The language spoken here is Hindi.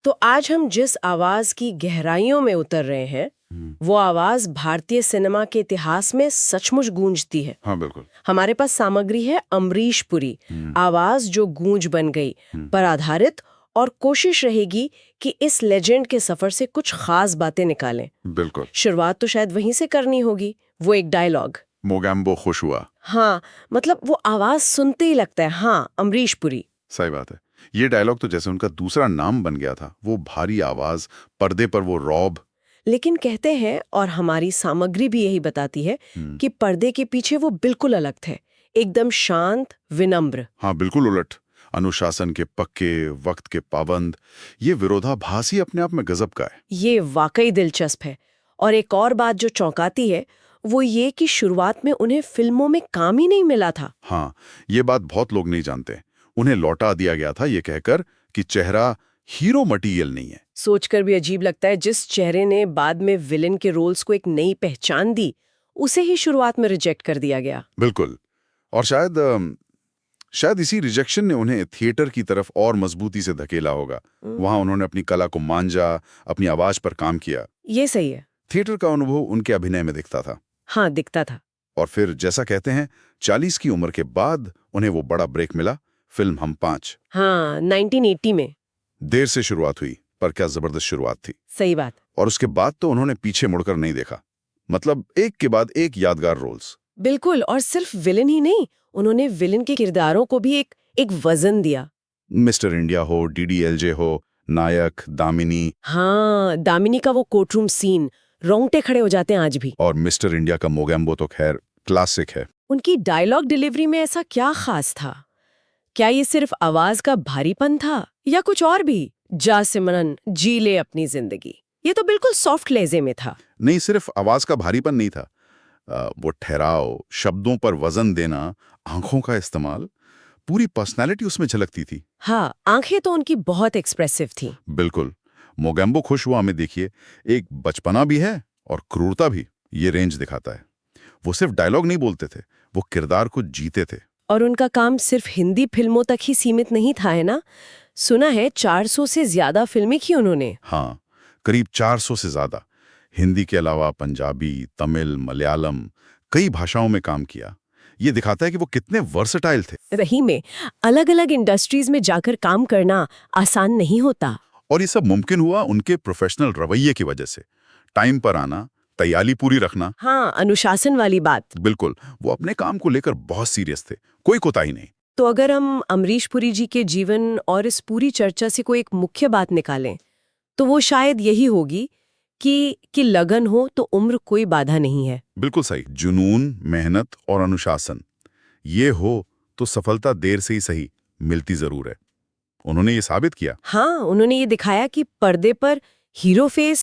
तो आज हम जिस आवाज की गहराइयों में उतर रहे हैं, वो आवाज भारतीय सिनेमा के इतिहास में सचमुच गूंजती है। हाँ बिल्कुल। हमारे पास सामग्री है अमरीश पुरी, आवाज जो गूंज बन गई, पर आधारित, और कोशिश रहेगी कि इस लेजेंड के सफर से कुछ खास बातें निकालें। बिल्कुल। शुरुआत तो शायद वहीं से करनी होगी, वो एक डायलॉग। मोगैम्बो खुश हुआ। हाँ, मतलब वो आवाज सुनते ही लगता है, हाँ, अमरीश पुरी। सही बात है। ये डायलॉग तो जैसे उनका दूसरा नाम बन गया था। वो भारी आवाज, पर्दे पर वो रौब। लेकिन कहते हैं, और हमारी सामग्री भी यही बताती है, कि पर्दे के पीछे वो बिल्कुल अलग थे, एकदम शांत, विनम्र। हाँ बिल्कुल उलट। अनुशासन के पक्के, वक्त के पाबंद। ये विरोधाभास ही अपने आप में गजब का है। ये वाकई दिलचस्प है। और एक और बात जो चौंकाती है, वो ये कि शुरुआत में उन्हें फिल्मों में काम ही नहीं मिला था। हाँ, ये बात बहुत लोग नहीं जानते। उन्हें लौटा दिया गया था ये कहकर कि चेहरा हीरो मटीरियल नहीं है। सोचकर भी अजीब लगता है, जिस चेहरे ने बाद में विलेन के रोल्स को एक नई पहचान दी, उसे ही शुरुआत में रिजेक्ट कर दिया गया। बिल्कुल। और शायद इसी रिजेक्शन ने उन्हें थिएटर की तरफ और मजबूती से धकेला होगा। वहां उन्होंने अपनी कला को मांझा, अपनी आवाज पर काम किया। ये सही है। थिएटर का अनुभव उनके अभिनय में दिखता था। हाँ, दिखता था। और फिर जैसा कहते हैं, 40 की उम्र के बाद उन्हें वो बड़ा ब्रेक मिला, फिल्म हम 5। हाँ, 1980 में। देर से शुरुआत हुई, पर क्या जबरदस्त शुरुआत थी। सही बात। और उसके बाद तो उन्होंने पीछे मुड़कर नहीं देखा। मतलब एक के बाद एक यादगार रोल्स। बिल्कुल, और सिर्फ विलेन ही नहीं, उन्होंने विलेन के किरदारों को भी एक वजन दिया। मिस्टर इंडिया हो, डीडीएलजे हो, नायक, दामिनी। हाँ, दामिनी का वो कोर्टरूम सीन, रोंगटे खड़े हो जाते हैं आज भी। और मिस्टर इंडिया का मोगैम्बो तो खैर क्लासिक है। उनकी डायलॉग डिलीवरी में ऐसा क्या खास था? क्या ये सिर्फ आवाज का भारीपन था, या कुछ और भी? जा सिमरन जी ले अपनी जिंदगी, ये तो बिल्कुल सॉफ्ट लहजे में था। नहीं, सिर्फ आवाज का भारीपन नहीं था। वो ठहराव, शब्दों पर वजन देना, आंखों का इस्तेमाल, पूरी पर्सनैलिटी उसमें झलकती थी। हाँ, आंखें तो उनकी बहुत एक्सप्रेसिव थी। बिल्कुल। मोगैम्बो खुश हुआ में देखिए, एक बचपना भी है और क्रूरता भी। ये रेंज दिखाता है। वो सिर्फ डायलॉग नहीं बोलते थे, वो किरदार को जीते थे। और उनका काम सिर्फ हिंदी फिल्मों तक ही सीमित नहीं था, है ना? सुना है 400 से ज्यादा फिल्में की उन्होंने। हाँ, करीब 400 से ज्यादा। हिंदी के अलावा पंजाबी, तमिल, मलयालम, कई भाषाओं में काम किया। ये दिखाता है कि वो कितने वर्सेटाइल थे। रही में अलग अलग इंडस्ट्रीज में जाकर काम करना आसान नहीं होता। और ये सब मुमकिन हुआ उनके प्रोफेशनल रवैये की वजह से। टाइम पर आना, तैयारी पूरी रखना। हाँ, अनुशासन वाली बात। बिल्कुल। वो अपने काम को लेकर बहुत सीरियस थे, कोई कोताही नहीं। तो अगर हम अमरीश पुरी जी के जीवन और इस पूरी चर्चा से कोई एक मुख्य बात निकालें, तो वो शायद यही होगी कि लगन हो तो उम्र कोई बाधा नहीं है। बिल्कुल सही। जुनून, मेहनत और अनुशासन, ये हो तो सफलता देर से ही सही मिलती जरूर है। उन्होंने ये साबित किया। हाँ, उन्होंने ये दिखाया कि पर्दे पर हीरो फेस